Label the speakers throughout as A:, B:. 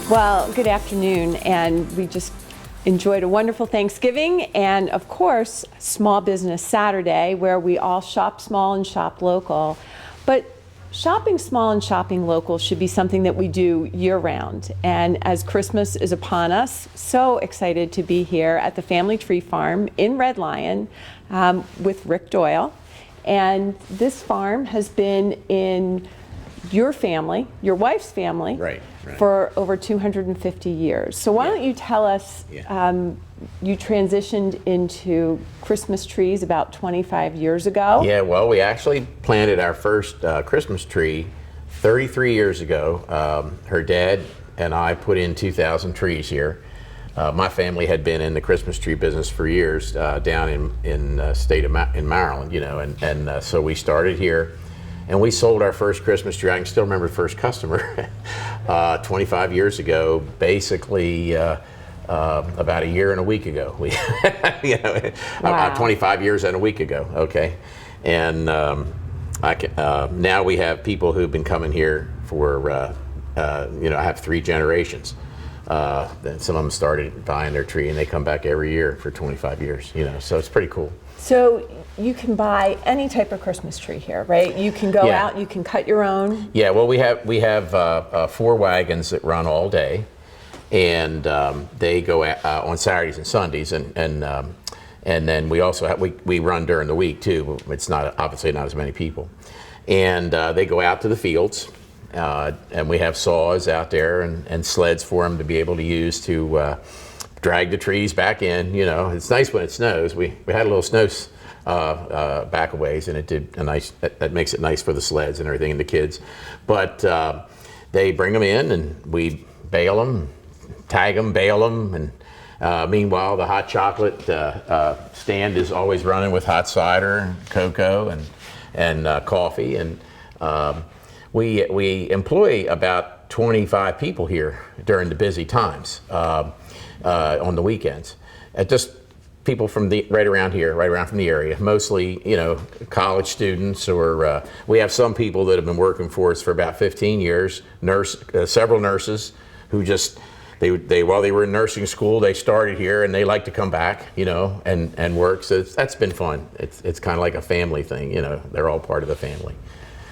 A: Well, good afternoon, and we just enjoyed a wonderful Thanksgiving and, of course, Small Business Saturday, where we all shop small and shop local. But shopping small and shopping local should be something that we do year-round. And as Christmas is upon us, so excited to be here at the Family Tree Farm in Red Lion with Rick Doyle. And this farm has been in your family, your wife's family,
B: right.
A: for over 250 years. So why don't you tell us, you transitioned into Christmas trees about 25 years ago.
B: Yeah, well, we actually planted our first Christmas tree 33 years ago. Her dad and I put in 2,000 trees here. My family had been in the Christmas tree business for years down in state of in Maryland, you know, and so we started here. And we sold our first Christmas tree. I can still remember the first customer 25 years ago, basically about a year and a week ago. We, about 25 years and a week ago, okay? And now we have people who've been coming here for, I have 3 generations. Then some of them started buying their tree and they come back every year for 25 years, so it's pretty cool.
A: So you can buy any type of Christmas tree here, right? You can go out, you can cut your own.
B: Yeah, well, we have 4 wagons that run all day, and they go on Saturdays and Sundays, and then we also have, we run during the week too. It's obviously not as many people, and they go out to the fields, and we have saws out there and sleds for them to be able to use to drag the trees back in. It's nice when it snows. We had a little snow back a ways, and it did a nice. That makes it nice for the sleds and everything and the kids. But they bring them in, and we bale them, tag them, bale them, and meanwhile the hot chocolate stand is always running with hot cider, cocoa, and coffee, and we employ about 25 people here during the busy times. On the weekends, just people from right around from the area, mostly college students, or we have some people that have been working for us for about 15 years. Several nurses who just they while they were in nursing school, they started here and they like to come back, and work. So that's been fun. It's kind of like a family thing, They're all part of the family.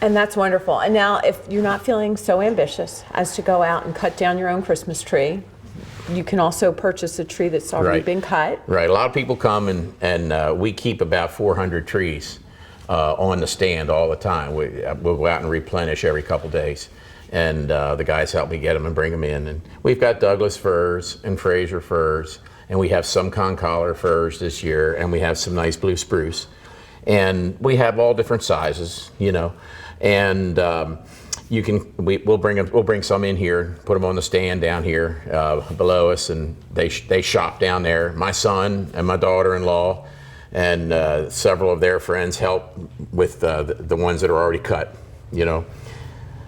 A: And that's wonderful. And now, if you're not feeling so ambitious as to go out and cut down your own Christmas tree, you can also purchase a tree that's already been cut. Right.
B: A lot of people come and we keep about 400 trees on the stand all the time. We'll go out and replenish every couple days, and the guys help me get them and bring them in. And we've got Douglas firs and Fraser firs, and we have some concolor firs this year, and we have some nice blue spruce, and we have all different sizes, and. We'll bring some in here, put them on the stand down here below us, and they shop down there. My son and my daughter-in-law and several of their friends help with the ones that are already cut,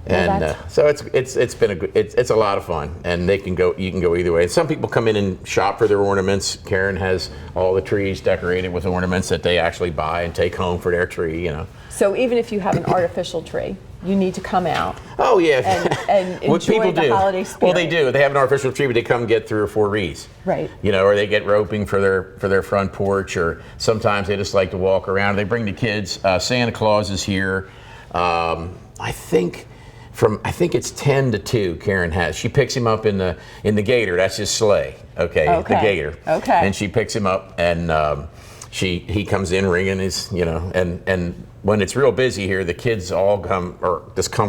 B: And so it's a lot of fun, and you can go either way. And some people come in and shop for their ornaments. Karen has all the trees decorated with ornaments that they actually buy and take home for their tree,
A: So even if you have an artificial tree, you need to come out.
B: Oh yeah,
A: and enjoy the holiday spirit.
B: Well, they do. They have an artificial tree, but they come get 3 or 4 wreaths.
A: Right.
B: Or they get roping for their front porch, or sometimes they just like to walk around. They bring the kids. Santa Claus is here. I think it's 10 to 2. Karen has. She picks him up in the gator. That's his sleigh. Okay. The gator.
A: Okay.
B: And she picks him up, and he comes in ringing his, and when it's real busy here, the kids all come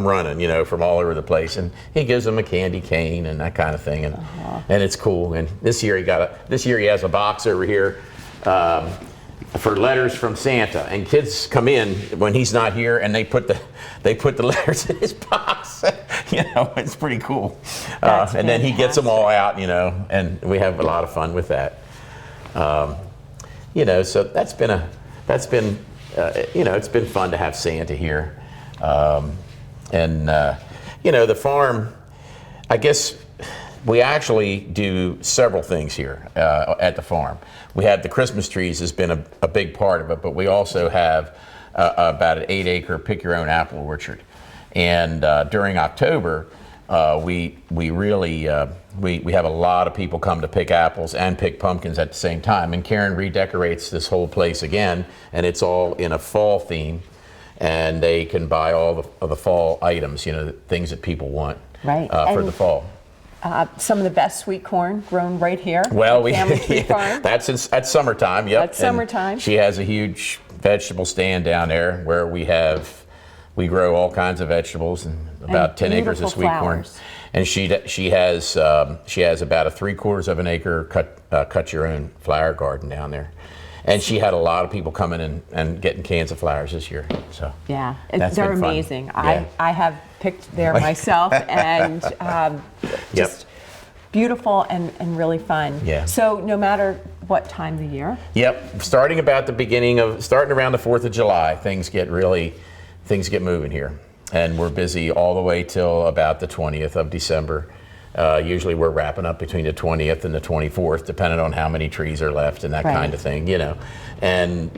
B: running, from all over the place, and he gives them a candy cane and that kind of thing, and it's cool. And this year he has a box over here for letters from Santa, and kids come in when he's not here, and they put the letters in his box. It's pretty cool. And then he gets them all out, and we have a lot of fun with that. So that's been it's been fun to have Santa here. The farm, I guess we actually do several things here at the farm. We have the Christmas trees has been a big part of it, but we also have about an 8-acre pick-your-own apple orchard. And during October, we really we have a lot of people come to pick apples and pick pumpkins at the same time. And Karen redecorates this whole place again, and it's all in a fall theme. And they can buy all of the fall items, you know, the things that people want for the fall.
A: Some of the best sweet corn grown right here.
B: Well,
A: at Family Tree Farm.
B: That's summertime. Yep.
A: That's summertime.
B: And she has a huge vegetable stand down there where we grow all kinds of vegetables and about 10 acres of sweet corn. And she has about a 3/4 of an acre cut your own flower garden down there. And she had a lot of people coming and getting cans of flowers this year. So
A: yeah,
B: that's
A: they're
B: been fun.
A: amazing.
B: Yeah.
A: I have picked there myself, and just beautiful and really fun.
B: Yeah.
A: So no matter what time of the year.
B: Yep. Starting around the 4th of July, things get moving here, and we're busy all the way till about the 20th of December. Usually we're wrapping up between the 20th and the 24th, depending on how many trees are left and that kind of thing, you know. And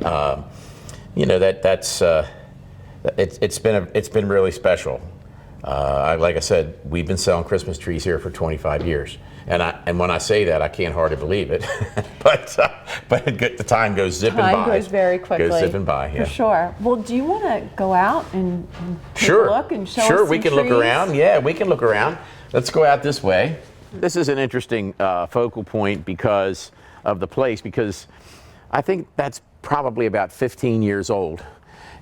B: you know it's been really special. Like I said, we've been selling Christmas trees here for 25 years, and when I say that, I can't hardly believe it. but the time goes zipping by.
A: Time goes very quickly.
B: Goes zipping by, yeah.
A: For sure. Well, do you want to go out and take a look and show us
B: Sure,
A: some
B: we can
A: trees?
B: look around. Yeah, we can look around. Let's go out this way. This is an interesting focal point because of the place, because I think that's probably about 15 years old.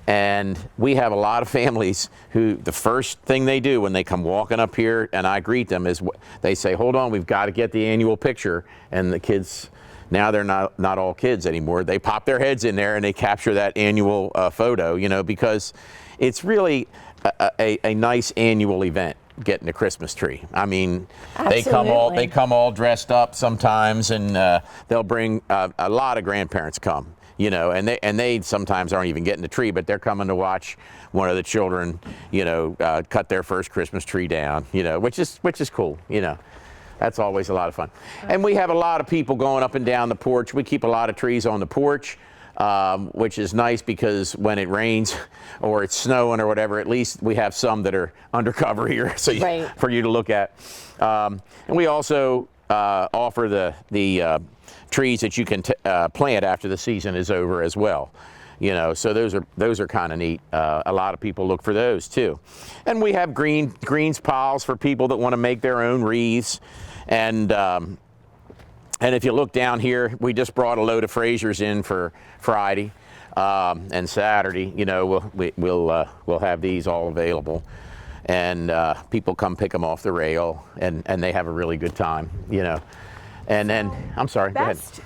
B: And we have a lot of families who the first thing they do when they come walking up here and I greet them is they say, hold on, we've got to get the annual picture. And the kids, now they're not all kids anymore. They pop their heads in there and they capture that annual photo, you know, because it's really a nice annual event. Getting a Christmas tree. I mean, they come all dressed up sometimes, and they'll bring a lot of grandparents come, you know, and they sometimes aren't even getting the tree, but they're coming to watch one of the children, you know, cut their first Christmas tree down, you know, which is cool, you know. That's always a lot of fun. And we have a lot of people going up and down the porch. We keep a lot of trees on the porch. Which is nice because when it rains or it's snowing or whatever, at least we have some that are undercover here for you to look at. And we also offer the trees that you can plant after the season is over as well. You know, so those are kind of neat. A lot of people look for those too. And we have greens piles for people that want to make their own wreaths. And if you look down here, we just brought a load of Frasers in for Friday and Saturday. You know, we'll have these all available, and people come pick them off the rail, and they have a really good time. You know, and then I'm sorry.
A: Best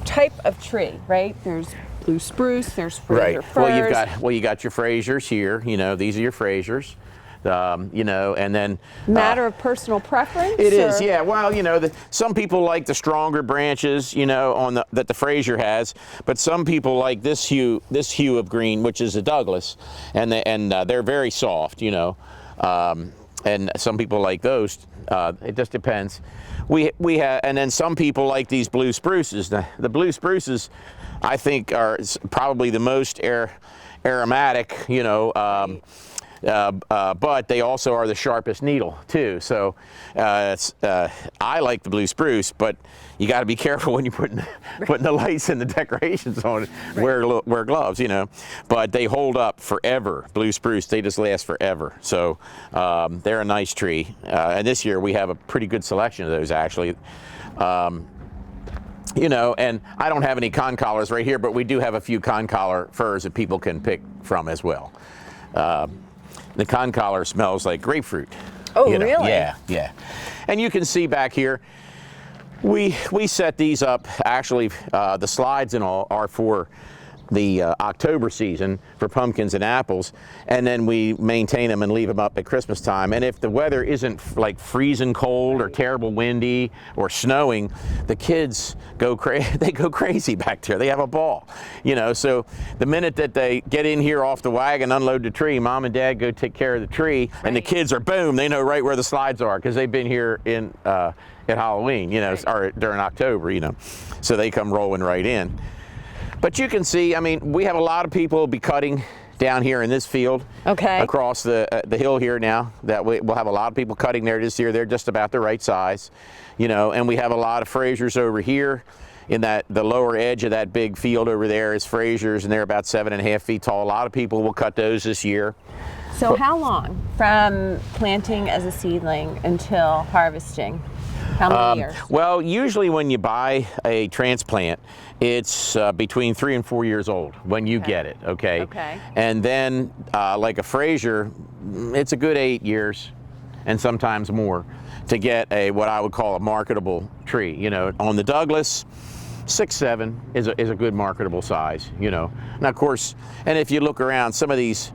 A: type of tree, right? There's blue spruce. There's Fraser firs.
B: Well, you got your Frasers here. You know, these are your Frasers. You know, and then
A: matter of personal preference.
B: It is, yeah. Well, you know, some people like the stronger branches, you know, that the Fraser has, but some people like this hue of green, which is a Douglas, and they're very soft, you know, and some people like those. It just depends. We have, and then some people like these blue spruces. The blue spruces, I think, are probably the most aromatic, you know. But they also are the sharpest needle too. So I like the blue spruce, but you got to be careful when you're putting the lights and the decorations on it. Wear gloves, you know. But they hold up forever. Blue spruce, they just last forever. So they're a nice tree. And this year we have a pretty good selection of those actually. You know, and I don't have any con-collars right here, but we do have a few con-collar firs that people can pick from as well. The con-collar smells like grapefruit.
A: Oh,
B: you know?
A: really?
B: Yeah. And you can see back here, we set these up, actually, the slides and all are for the October season for pumpkins and apples, and then we maintain them and leave them up at Christmas time. And if the weather isn't like freezing cold or terrible windy or snowing, the kids go crazy back there. They have a ball, you know. So the minute that they get in here off the wagon, unload the tree, mom and dad go take care of the tree, and the kids are boom, they know right where the slides are because they've been here in at Halloween, you know, or during October, you know. So they come rolling right in. But you can see, I mean, we have a lot of people be cutting down here in this field.
A: Okay.
B: Across the hill here now. That we'll have a lot of people cutting there this year. They're just about the right size, you know. And we have a lot of Frasers over here. In the lower edge of that big field over there is Frasers, and they're about 7.5 feet tall. A lot of people will cut those this year.
A: So how long from planting as a seedling until harvesting? How many years?
B: Well, usually when you buy a transplant, it's between 3 and 4 years old when you get it, okay?
A: Okay.
B: And then, like a Fraser, it's a good 8 years, and sometimes more, to get what I would call a marketable tree. You know, on the Douglas, 6, 7 is a good marketable size, you know. Now, of course, and if you look around, some of these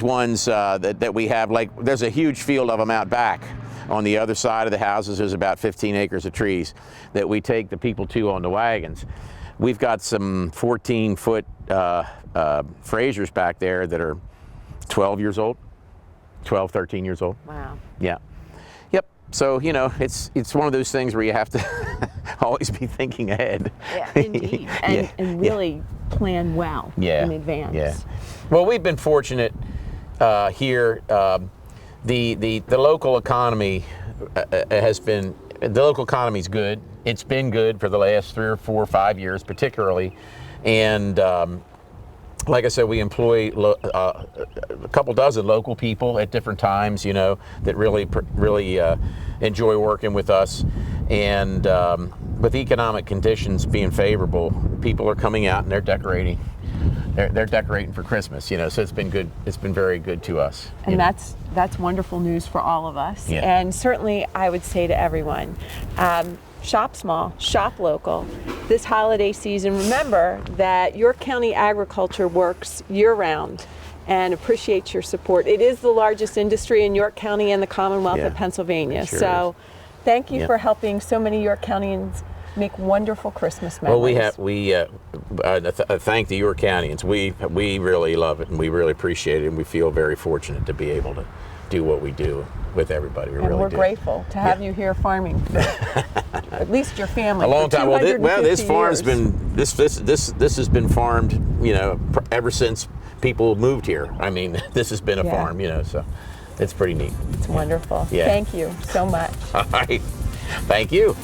B: ones that we have, like there's a huge field of them out back. On the other side of the houses, there's about 15 acres of trees that we take the people to on the wagons. We've got some 14-foot Frasers back there that are 12 years old, 12, 13 years old.
A: Wow.
B: Yeah. Yep. So, you know, it's one of those things where you have to always be thinking ahead.
A: Yeah, indeed. And really plan well in advance.
B: Yeah. Well, we've been fortunate here. The local economy the local economy's good. It's been good for the last 3 or 4 or 5 years, particularly, and like I said, we employ a couple dozen local people at different times, you know, that really enjoy working with us, and with economic conditions being favorable, people are coming out and they're decorating. They're decorating for Christmas, you know, so it's been good. It's been very good to us.
A: And that's wonderful news for all of us.
B: Yeah.
A: And certainly I would say to everyone, shop small, shop local. This holiday season, remember that York County agriculture works year-round and appreciates your support. It is the largest industry in York County and the Commonwealth of Pennsylvania.
B: Sure
A: so thank you for helping so many York Countyans make wonderful Christmas memories.
B: Well, thank the York Countyans. We really love it, and we really appreciate it, and we feel very fortunate to be able to do what we do with everybody.
A: We're grateful to have you here farming for at least your family.
B: A long time. Well, this farm's
A: years.
B: been this has been farmed, you know, ever since people moved here. I mean, this has been a farm, you know, so it's pretty neat.
A: It's wonderful.
B: Yeah.
A: Thank you so much.
B: All right. Thank you.